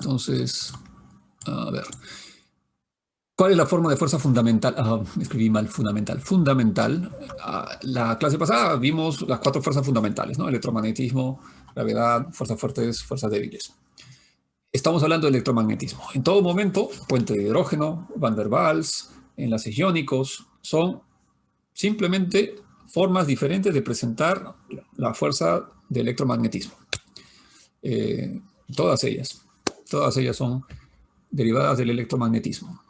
Entonces, a ver. ¿Cuál es la forma de fuerza fundamental? Escribí mal, fundamental. Fundamental. La clase pasada vimos las 4 fuerzas fundamentales, ¿no? Electromagnetismo, gravedad, fuerzas fuertes, fuerzas débiles. Estamos hablando de electromagnetismo. En todo momento, puente de hidrógeno, Van der Waals, enlaces iónicos, son simplemente formas diferentes de presentar la fuerza de electromagnetismo. Todas ellas son derivadas del electromagnetismo.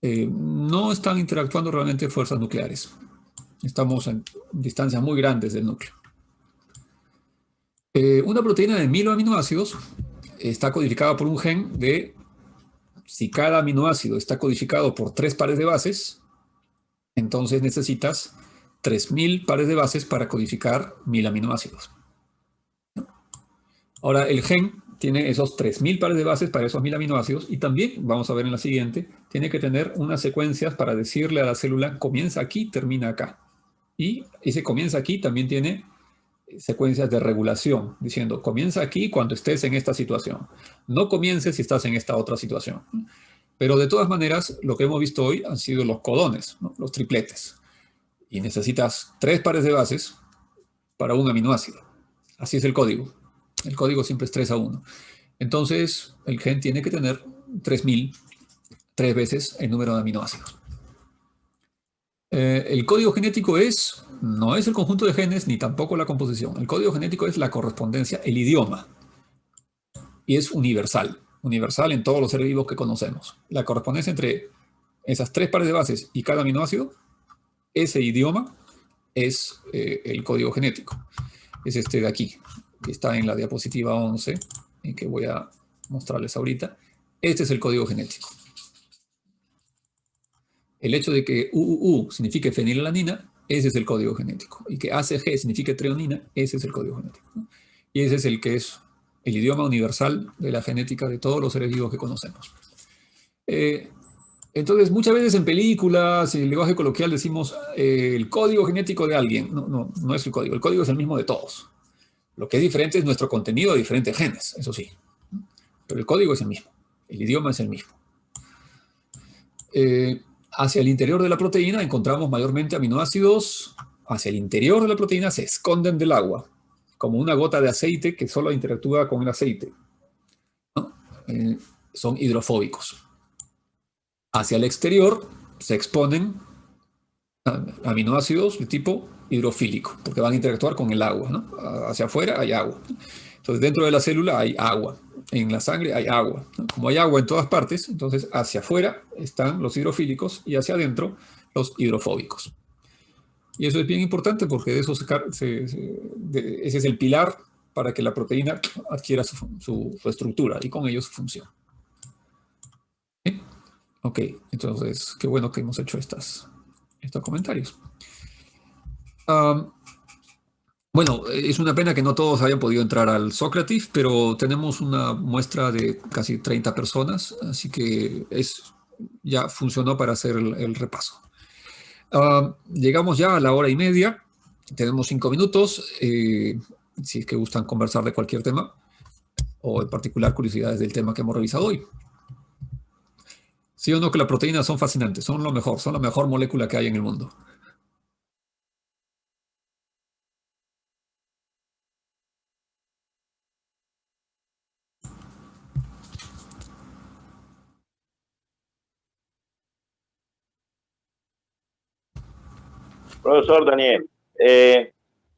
No están interactuando realmente fuerzas nucleares. Estamos en distancias muy grandes del núcleo. Una proteína de 1000 aminoácidos está codificada por un gen de, si cada aminoácido está codificado por 3 pares de bases, entonces necesitas 3000 pares de bases para codificar 1000 aminoácidos. Ahora, el gen tiene esos 3000 pares de bases para esos 1000 aminoácidos y también, vamos a ver en la siguiente, tiene que tener unas secuencias para decirle a la célula, comienza aquí, termina acá. Y ese comienza aquí también tiene secuencias de regulación, diciendo, comienza aquí cuando estés en esta situación. No comiences si estás en esta otra situación. Pero de todas maneras, lo que hemos visto hoy han sido los codones, ¿no? Los tripletes. Y necesitas 3 pares de bases para un aminoácido. Así es el código. El código siempre es 3 a 1. Entonces, el gen tiene que tener 3000, 3 veces el número de aminoácidos. El código genético no es el conjunto de genes ni tampoco la composición. El código genético es la correspondencia, el idioma. Y es universal. Universal en todos los seres vivos que conocemos. La correspondencia entre esas 3 pares de bases y cada aminoácido, ese idioma es el código genético. Es este de aquí, que está en la diapositiva 11, y que voy a mostrarles ahorita. Este es el código genético. El hecho de que UUU signifique fenilalanina, ese es el código genético. Y que ACG signifique treonina, ese es el código genético, ¿no? Y ese es el que es el idioma universal de la genética de todos los seres vivos que conocemos. Entonces, muchas veces en películas y en lenguaje coloquial decimos el código genético de alguien. No es el código. El código es el mismo de todos. Lo que es diferente es nuestro contenido de diferentes genes, eso sí. Pero el código es el mismo. El idioma es el mismo. Hacia el interior de la proteína encontramos mayormente aminoácidos. Hacia el interior de la proteína se esconden del agua, como una gota de aceite que solo interactúa con el aceite, ¿no? Son hidrofóbicos. Hacia el exterior se exponen aminoácidos de tipo hidrofílico, porque van a interactuar con el agua, ¿no? Hacia afuera hay agua. Entonces, dentro de la célula hay agua. En la sangre hay agua, ¿no? Como hay agua en todas partes, entonces hacia afuera están los hidrofílicos y hacia adentro los hidrofóbicos. Y eso es bien importante porque de eso ese es el pilar para que la proteína adquiera su estructura y con ello su función. ¿Sí? Ok, entonces, qué bueno que hemos hecho estos comentarios. Bueno, es una pena que no todos hayan podido entrar al Sócrates, pero tenemos una muestra de casi 30 personas, así que ya funcionó para hacer el repaso. Llegamos ya a la 1:30, tenemos 5 minutos, si es que gustan conversar de cualquier tema, o en particular curiosidades del tema que hemos revisado hoy. ¿Sí o no que las proteínas son fascinantes? Son la mejor molécula que hay en el mundo. Profesor Daniel,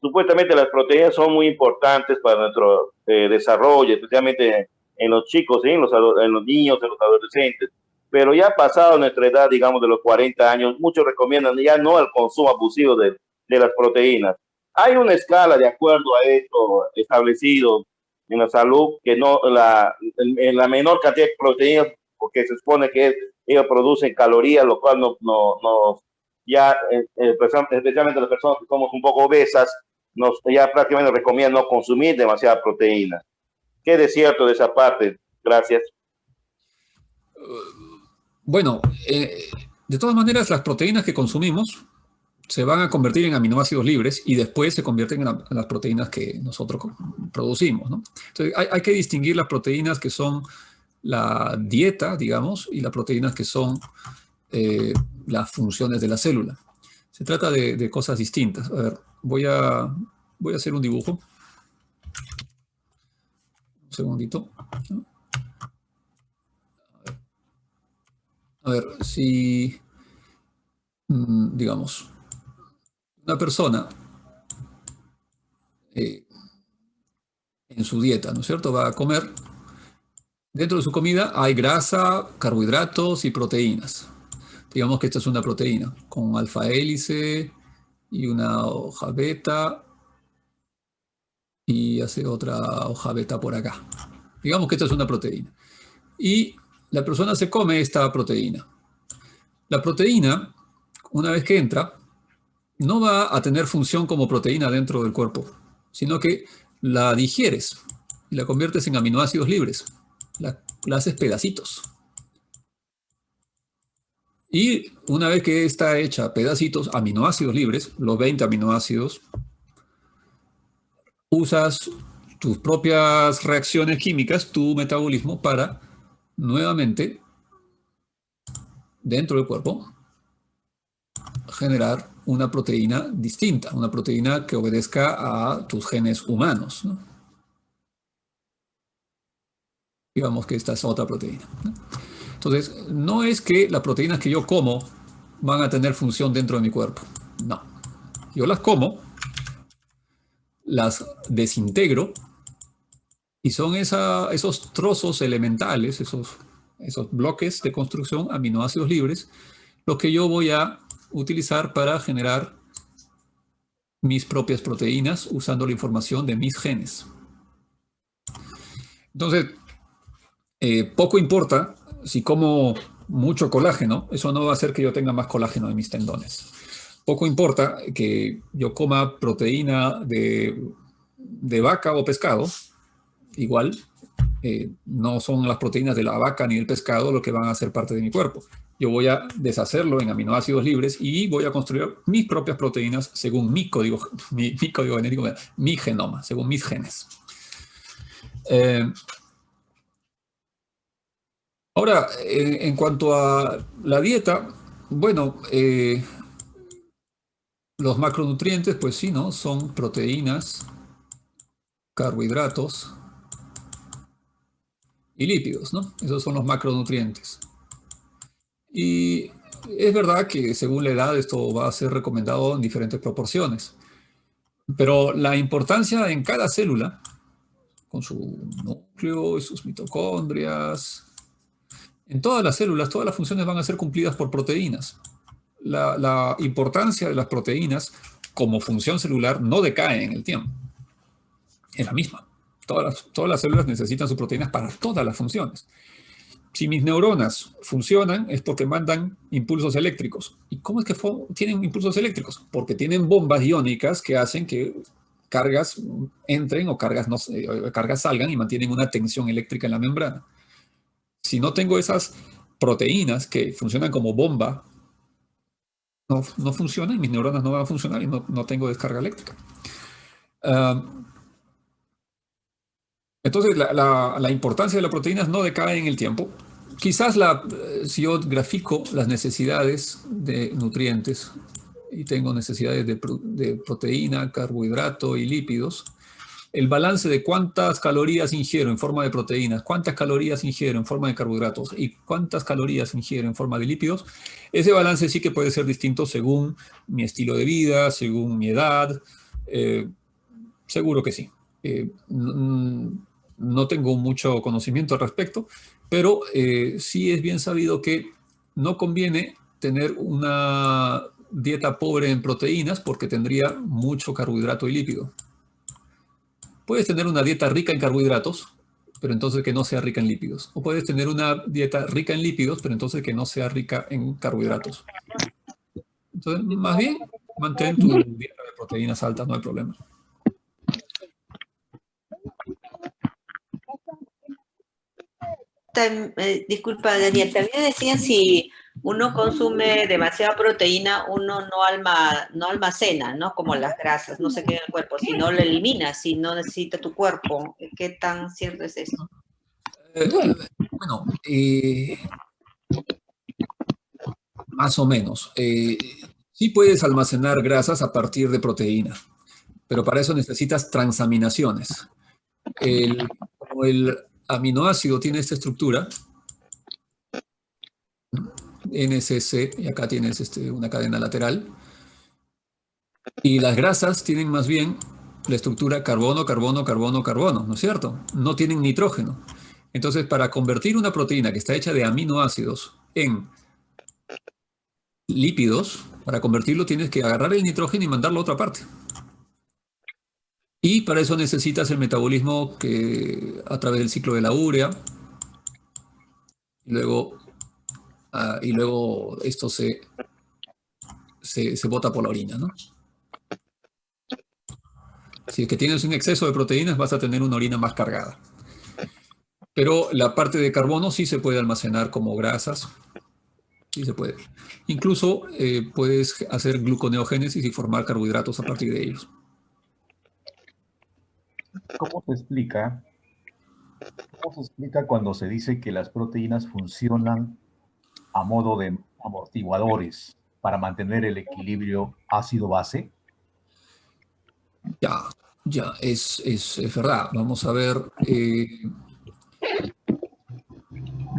supuestamente las proteínas son muy importantes para nuestro desarrollo, especialmente en los chicos, ¿sí? en los niños, en los adolescentes. Pero ya pasado nuestra edad, digamos de los 40 años, muchos recomiendan ya no el consumo abusivo de las proteínas. Hay una escala de acuerdo a esto establecido en la salud, que no en la menor cantidad de proteínas, porque se supone que ellos producen calorías, lo cual no ya especialmente las personas que somos un poco obesas, ya prácticamente recomiendan no consumir demasiada proteína. ¿Qué es cierto de esa parte? Gracias. Bueno, de todas maneras, las proteínas que consumimos se van a convertir en aminoácidos libres y después se convierten en las proteínas que nosotros producimos, ¿no? Entonces, hay que distinguir las proteínas que son la dieta, digamos, y las proteínas que son las funciones de la célula. Se trata de cosas distintas. A ver, voy a hacer un dibujo. Un segundito. A ver, si, digamos, una persona en su dieta, ¿no es cierto?, va a comer, dentro de su comida hay grasa, carbohidratos y proteínas. Digamos que esta es una proteína con alfa hélice y una hoja beta y hace otra hoja beta por acá. Digamos que esta es una proteína. Y la persona se come esta proteína. La proteína, una vez que entra, no va a tener función como proteína dentro del cuerpo, sino que la digieres y la conviertes en aminoácidos libres. La haces pedacitos. Y una vez que está hecha pedacitos, aminoácidos libres, los 20 aminoácidos, usas tus propias reacciones químicas, tu metabolismo, para nuevamente, dentro del cuerpo, generar una proteína distinta, una proteína que obedezca a tus genes humanos, ¿no? Digamos que esta es otra proteína, ¿no? Entonces, no es que las proteínas que yo como van a tener función dentro de mi cuerpo. No. Yo las como, las desintegro, y son esos trozos elementales, esos bloques de construcción, aminoácidos libres, los que yo voy a utilizar para generar mis propias proteínas usando la información de mis genes. Entonces, poco importa si como mucho colágeno, eso no va a hacer que yo tenga más colágeno en mis tendones. Poco importa que yo coma proteína de vaca o pescado, igual no son las proteínas de la vaca ni del pescado lo que van a ser parte de mi cuerpo. Yo voy a deshacerlo en aminoácidos libres y voy a construir mis propias proteínas según mi código genético, mi genoma, según mis genes. Ahora, en cuanto a la dieta, bueno, los macronutrientes, pues sí, ¿no? Son proteínas, carbohidratos y lípidos, ¿no? Esos son los macronutrientes. Y es verdad que según la edad esto va a ser recomendado en diferentes proporciones. Pero la importancia en cada célula, con su núcleo y sus mitocondrias, en todas las células, todas las funciones van a ser cumplidas por proteínas. La importancia de las proteínas como función celular no decae en el tiempo. Es la misma. Todas las células necesitan sus proteínas para todas las funciones. Si mis neuronas funcionan es porque mandan impulsos eléctricos. ¿Y cómo es que tienen impulsos eléctricos? Porque tienen bombas iónicas que hacen que cargas entren o cargas salgan y mantienen una tensión eléctrica en la membrana. Si no tengo esas proteínas que funcionan como bomba, no funcionan, mis neuronas no van a funcionar y no tengo descarga eléctrica. Entonces, la importancia de las proteínas no decae en el tiempo. Quizás si yo grafico las necesidades de nutrientes y tengo necesidades de proteína, carbohidrato y lípidos, el balance de cuántas calorías ingiero en forma de proteínas, cuántas calorías ingiero en forma de carbohidratos y cuántas calorías ingiero en forma de lípidos, ese balance sí que puede ser distinto según mi estilo de vida, según mi edad. Seguro que sí. No tengo mucho conocimiento al respecto, pero sí es bien sabido que no conviene tener una dieta pobre en proteínas porque tendría mucho carbohidrato y lípido. Puedes tener una dieta rica en carbohidratos, pero entonces que no sea rica en lípidos. O puedes tener una dieta rica en lípidos, pero entonces que no sea rica en carbohidratos. Entonces, más bien, mantén tu dieta de proteínas altas, no hay problema. Disculpa, Daniel, también decían si uno consume demasiada proteína, uno no almacena, ¿no? Como las grasas, no se queda en el cuerpo, si no lo eliminas, si no necesita tu cuerpo. ¿Qué tan cierto es eso? Bueno, más o menos. Sí puedes almacenar grasas a partir de proteína, pero para eso necesitas transaminaciones. Como el aminoácido tiene esta estructura, NSC, y acá tienes una cadena lateral, y las grasas tienen más bien la estructura carbono, carbono, carbono, carbono, ¿no es cierto? No tienen nitrógeno. Entonces, para convertir una proteína que está hecha de aminoácidos en lípidos, para convertirlo tienes que agarrar el nitrógeno y mandarlo a otra parte. Y para eso necesitas el metabolismo a través del ciclo de la urea. Y luego esto se bota por la orina, ¿no? Si es que tienes un exceso de proteínas, vas a tener una orina más cargada. Pero la parte de carbono sí se puede almacenar como grasas. Sí se puede. Incluso puedes hacer gluconeogénesis y formar carbohidratos a partir de ellos. ¿Cómo se explica cuando se dice que las proteínas funcionan a modo de amortiguadores para mantener el equilibrio ácido-base? Ya, es verdad. Vamos a ver.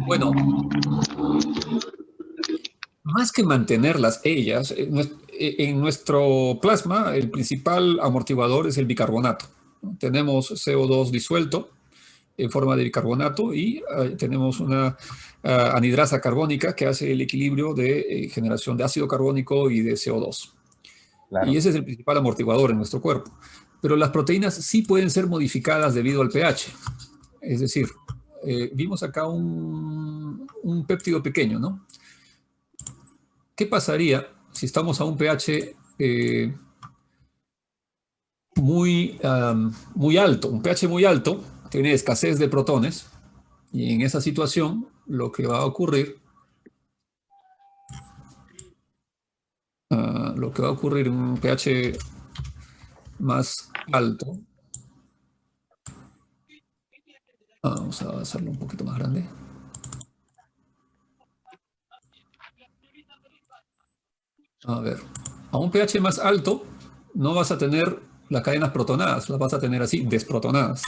Bueno, más que mantenerlas ellas, en nuestro plasma el principal amortiguador es el bicarbonato. Tenemos CO2 disuelto en forma de bicarbonato y tenemos una anhidrasa carbónica que hace el equilibrio de generación de ácido carbónico y de CO2. Claro. Y ese es el principal amortiguador en nuestro cuerpo. Pero las proteínas sí pueden ser modificadas debido al pH. Es decir, vimos acá un péptido pequeño, ¿no? ¿Qué pasaría si estamos a un pH muy alto? Un pH muy alto tiene escasez de protones y en esa situación lo que va a ocurrir en un pH más alto, vamos a hacerlo un poquito más grande. A ver, a un pH más alto no vas a tener las cadenas protonadas, las vas a tener así, desprotonadas.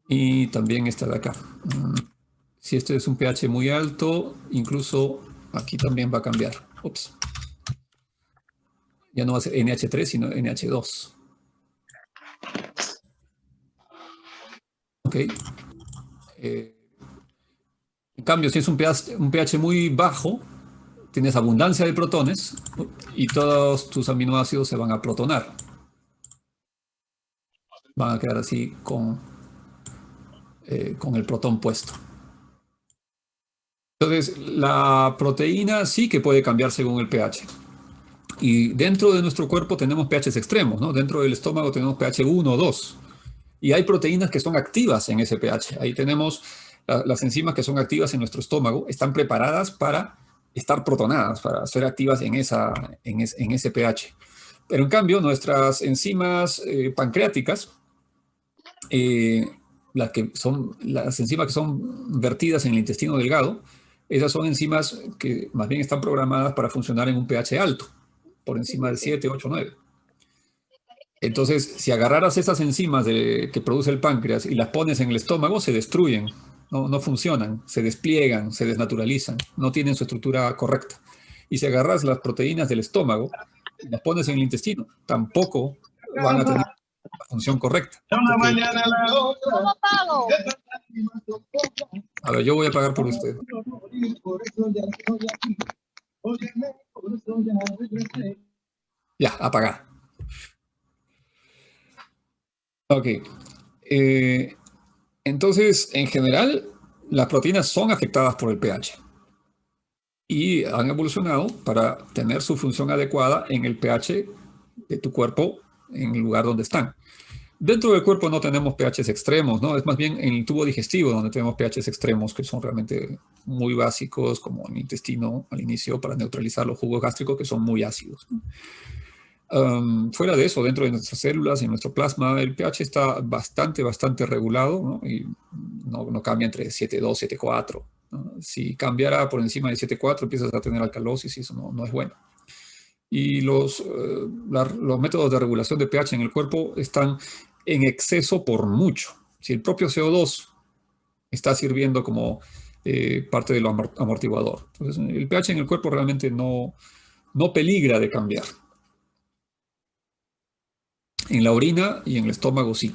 Y también esta de acá. Si este es un pH muy alto, incluso aquí también va a cambiar. Ups. Ya no va a ser NH3, sino NH2. Ok. En cambio, si es un pH muy bajo, tienes abundancia de protones y todos tus aminoácidos se van a protonar. Van a quedar así con el protón puesto. Entonces, la proteína sí que puede cambiar según el pH. Y dentro de nuestro cuerpo tenemos pHs extremos, ¿no? Dentro del estómago tenemos pH 1 o 2. Y hay proteínas que son activas en ese pH. Ahí tenemos las enzimas que son activas en nuestro estómago, están preparadas para estar protonadas, para ser activas en ese pH. Pero en cambio, nuestras enzimas pancreáticas, las enzimas que son vertidas en el intestino delgado, esas son enzimas que más bien están programadas para funcionar en un pH alto, por encima de 7, 8, 9. Entonces, si agarraras esas enzimas que produce el páncreas y las pones en el estómago, se destruyen, no funcionan, se despliegan, se desnaturalizan, no tienen su estructura correcta. Y si agarras las proteínas del estómago y las pones en el intestino, tampoco van a tener la función correcta. A ver, yo voy a pagar por usted. Ya, apagar. Ok. Entonces, en general, las proteínas son afectadas por el pH y han evolucionado para tener su función adecuada en el pH de tu cuerpo, en el lugar donde están. Dentro del cuerpo no tenemos pHs extremos, ¿no? Es más bien en el tubo digestivo donde tenemos pHs extremos que son realmente muy básicos, como en el intestino al inicio, para neutralizar los jugos gástricos que son muy ácidos, ¿no? Fuera de eso, dentro de nuestras células y nuestro plasma, el pH está bastante regulado, ¿no? Y no cambia entre 7,2 y 7,4. ¿No? Si cambiara por encima de 7,4 empiezas a tener alcalosis y eso no es bueno. Y los métodos de regulación de pH en el cuerpo están en exceso por mucho. Si el propio CO2 está sirviendo como parte de lo amortiguador. Entonces, el pH en el cuerpo realmente no peligra de cambiar. En la orina y en el estómago sí,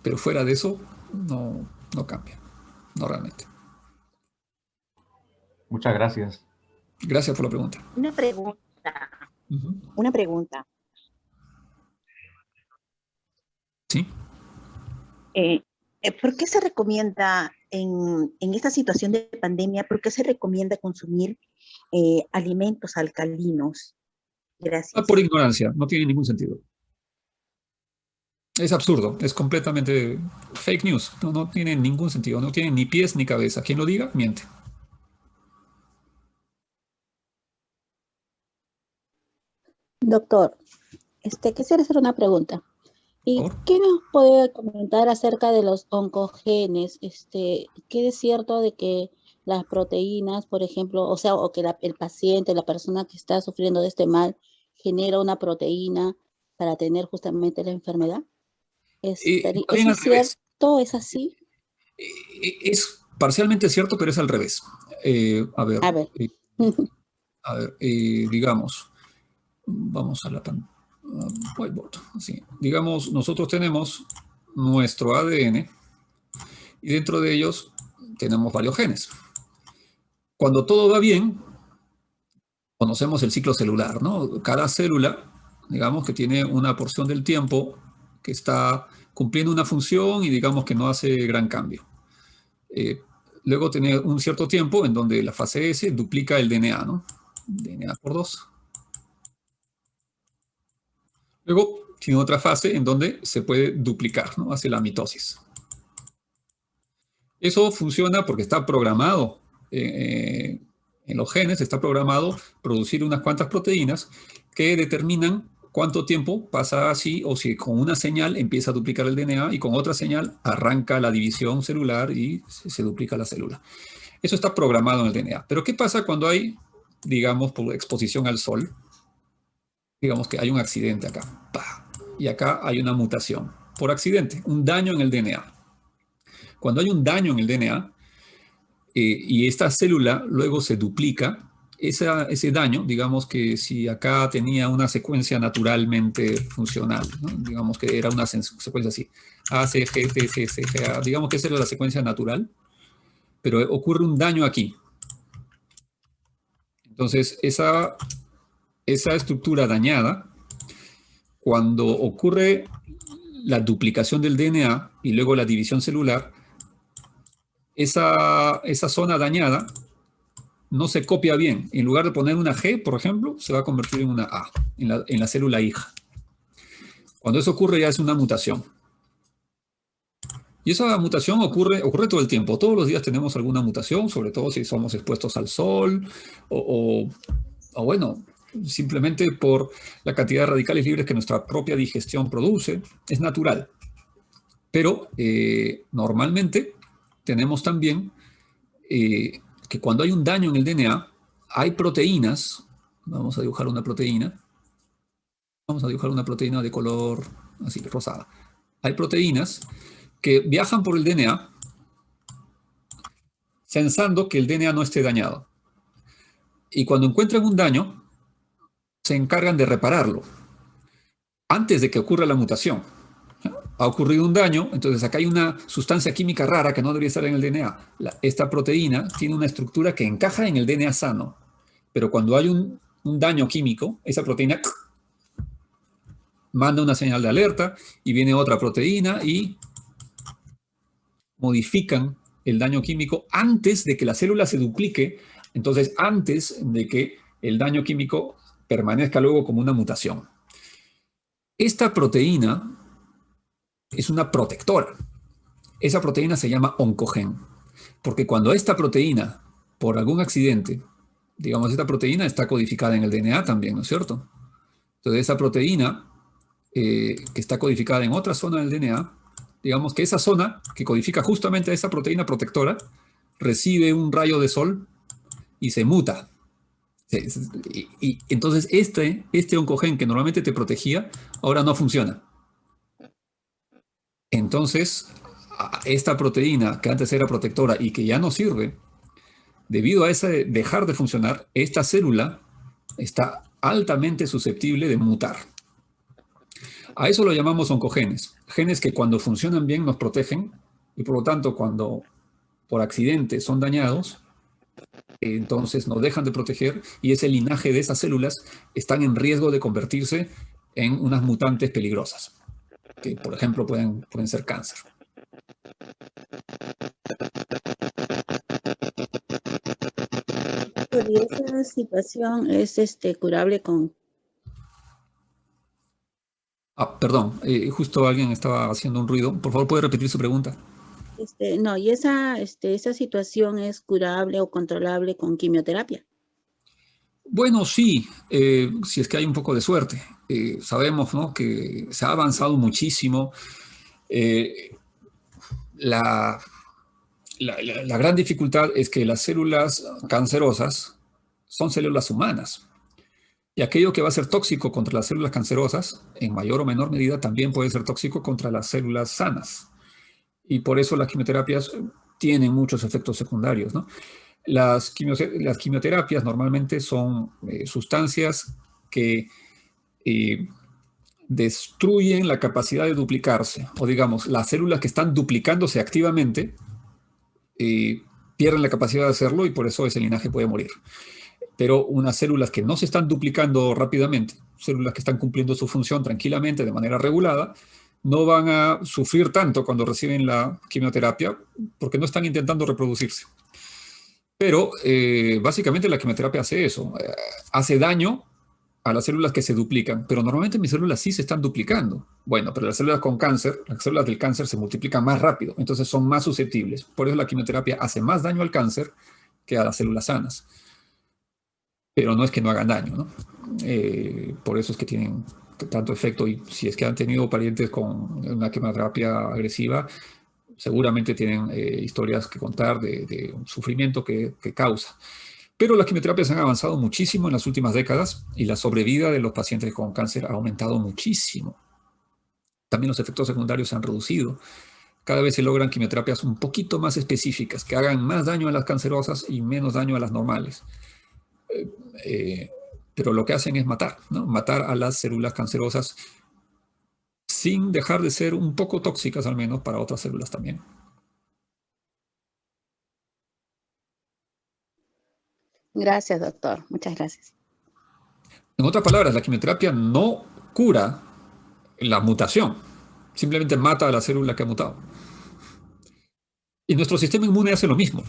pero fuera de eso no cambia, no realmente. Muchas gracias. Gracias por la pregunta. Una pregunta. Una pregunta. Sí. ¿Por qué se recomienda en esta situación de pandemia, por qué se recomienda consumir alimentos alcalinos? Gracias. Por ignorancia, no tiene ningún sentido. Es absurdo, es completamente fake news, no tiene ningún sentido, no tiene ni pies ni cabeza. Quien lo diga, miente. Doctor, quisiera hacer una pregunta. ¿Y qué nos puede comentar acerca de los oncogenes? ¿Qué es cierto de que las proteínas, por ejemplo, o que el paciente, la persona que está sufriendo de este mal, genera una proteína para tener justamente la enfermedad? ¿Es cierto? ¿Es así? Es parcialmente cierto, pero es al revés. A ver. Digamos, vamos a la whiteboard. Así. Digamos, nosotros tenemos nuestro ADN y dentro de ellos tenemos varios genes. Cuando todo va bien, conocemos el ciclo celular, ¿no? Cada célula, digamos que tiene una porción del tiempo que está cumpliendo una función y digamos que no hace gran cambio. Luego tiene un cierto tiempo en donde la fase S duplica el DNA, ¿no? DNA por 2. Luego tiene otra fase en donde se puede duplicar, ¿no? Hace la mitosis. Eso funciona porque está programado en los genes, está programado producir unas cuantas proteínas que determinan cuánto tiempo pasa así, o si con una señal empieza a duplicar el DNA y con otra señal arranca la división celular y se duplica la célula. Eso está programado en el DNA. Pero ¿qué pasa cuando hay, digamos, por exposición al sol? Digamos que hay un accidente acá. ¡Pah! Y acá hay una mutación. Por accidente, un daño en el DNA. Cuando hay un daño en el DNA y esta célula luego se duplica, ese daño, digamos que si acá tenía una secuencia naturalmente funcional, ¿no? Digamos que era una secuencia así, A, C, G, T, C, C, G, A, digamos que esa era la secuencia natural, pero ocurre un daño aquí. Entonces, esa estructura dañada, cuando ocurre la duplicación del DNA y luego la división celular, esa zona dañada no se copia bien. En lugar de poner una G, por ejemplo, se va a convertir en una A, en la célula hija. Cuando eso ocurre ya es una mutación. Y esa mutación ocurre todo el tiempo. Todos los días tenemos alguna mutación, sobre todo si somos expuestos al sol o bueno, simplemente por la cantidad de radicales libres que nuestra propia digestión produce. Es natural. Pero normalmente tenemos también que cuando hay un daño en el DNA, hay proteínas. Vamos a dibujar una proteína. Vamos a dibujar una proteína de color así, rosada. Hay proteínas que viajan por el DNA pensando que el DNA no esté dañado. Y cuando encuentran un daño, se encargan de repararlo antes de que ocurra la mutación. Ha ocurrido un daño, entonces acá hay una sustancia química rara que no debería estar en el DNA. Esta proteína tiene una estructura que encaja en el DNA sano, pero cuando hay un daño químico, esa proteína manda una señal de alerta y viene otra proteína y modifican el daño químico antes de que la célula se duplique, entonces antes de que el daño químico permanezca luego como una mutación. Esta proteína es una protectora. Esa proteína se llama oncogen, porque cuando esta proteína, por algún accidente, digamos, esta proteína está codificada en el DNA también, ¿no es cierto? Entonces, esa proteína que está codificada en otra zona del DNA, digamos que esa zona que codifica justamente a esa proteína protectora, recibe un rayo de sol y se muta. Y entonces este oncogen que normalmente te protegía, ahora no funciona. Entonces, esta proteína que antes era protectora y que ya no sirve, debido a ese dejar de funcionar, esta célula está altamente susceptible de mutar. A eso lo llamamos oncogenes. Genes que cuando funcionan bien nos protegen y por lo tanto cuando por accidente son dañados, entonces nos dejan de proteger y ese linaje de esas células están en riesgo de convertirse en unas mutantes peligrosas, que por ejemplo pueden ser cáncer. ¿Y esa situación es curable con... Perdón, justo alguien estaba haciendo un ruido. Por favor, ¿puede repetir su pregunta? No, y esa situación es curable o controlable con quimioterapia? Bueno, sí, si es que hay un poco de suerte. Sabemos, ¿no?, que se ha avanzado muchísimo. La gran dificultad es que las células cancerosas son células humanas. Y aquello que va a ser tóxico contra las células cancerosas, en mayor o menor medida, también puede ser tóxico contra las células sanas. Y por eso las quimioterapias tienen muchos efectos secundarios, ¿no? Las quimioterapias normalmente son sustancias que destruyen la capacidad de duplicarse, o digamos, las células que están duplicándose activamente pierden la capacidad de hacerlo y por eso ese linaje puede morir. Pero unas células que no se están duplicando rápidamente, células que están cumpliendo su función tranquilamente, de manera regulada, no van a sufrir tanto cuando reciben la quimioterapia porque no están intentando reproducirse. Pero básicamente la quimioterapia hace eso, hace daño a las células que se duplican, pero normalmente mis células sí se están duplicando. Bueno, pero las células con cáncer, las células del cáncer se multiplican más rápido, entonces son más susceptibles. Por eso la quimioterapia hace más daño al cáncer que a las células sanas. Pero no es que no hagan daño, ¿no? Por eso es que tienen tanto efecto y si es que han tenido parientes con una quimioterapia agresiva, seguramente tienen historias que contar de sufrimiento que causa. Pero las quimioterapias han avanzado muchísimo en las últimas décadas y la sobrevida de los pacientes con cáncer ha aumentado muchísimo. También los efectos secundarios se han reducido. Cada vez se logran quimioterapias un poquito más específicas, que hagan más daño a las cancerosas y menos daño a las normales. Pero lo que hacen es matar, ¿no? Matar a las células cancerosas sin dejar de ser un poco tóxicas, al menos para otras células también. Gracias, doctor. Muchas gracias. En otras palabras, la quimioterapia no cura la mutación, simplemente mata a la célula que ha mutado. Y nuestro sistema inmune hace lo mismo.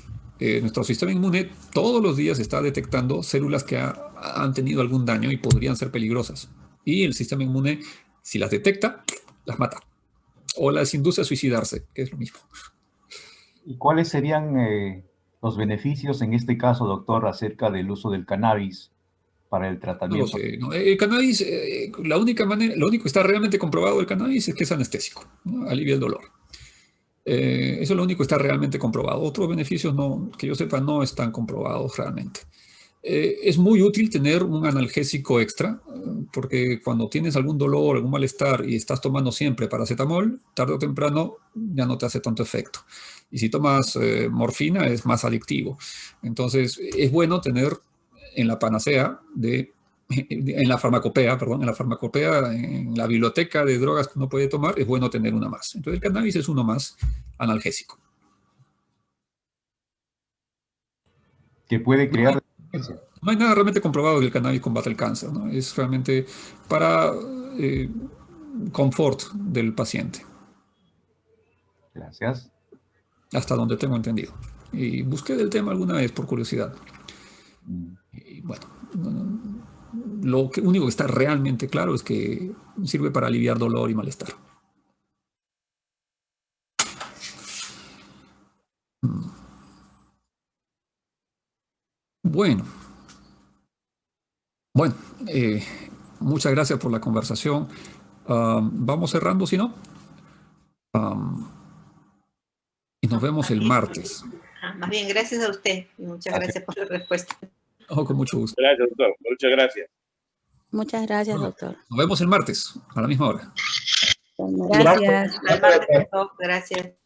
Nuestro sistema inmune todos los días está detectando células que han tenido algún daño y podrían ser peligrosas. Y el sistema inmune, si las detecta, las mata. O las induce a suicidarse, que es lo mismo. ¿Y cuáles serían los beneficios en este caso, doctor, acerca del uso del cannabis para el No lo tratamiento? sé, ¿no? El cannabis, lo único que está realmente comprobado del cannabis es que es anestésico, ¿no? Alivia el dolor. Eso es lo único que está realmente comprobado. Otros beneficios, no, que yo sepa, no están comprobados realmente. Es muy útil tener un analgésico extra, porque cuando tienes algún dolor, algún malestar y estás tomando siempre paracetamol, tarde o temprano ya no te hace tanto efecto. Y si tomas morfina es más adictivo. Entonces es bueno tener en la panacea en la farmacopea, en la biblioteca de drogas que uno puede tomar, es bueno tener una más. Entonces el cannabis es uno más analgésico. Que puede crear dependencia. No hay nada realmente comprobado que el cannabis combate el cáncer, ¿no? Es realmente para confort del paciente, Gracias. hasta donde tengo entendido. Y busqué del tema alguna vez por curiosidad. Mm. Y bueno, lo único que está realmente claro es que sirve para aliviar dolor y malestar. Bueno, muchas gracias por la conversación. Vamos cerrando, si no. Y nos vemos el martes. Más bien, gracias a usted. Muchas gracias por la respuesta. Con mucho gusto. Gracias, doctor. Muchas gracias. Muchas gracias, doctor. Nos vemos el martes, a la misma hora. Gracias. Hasta el martes, doctor. Gracias.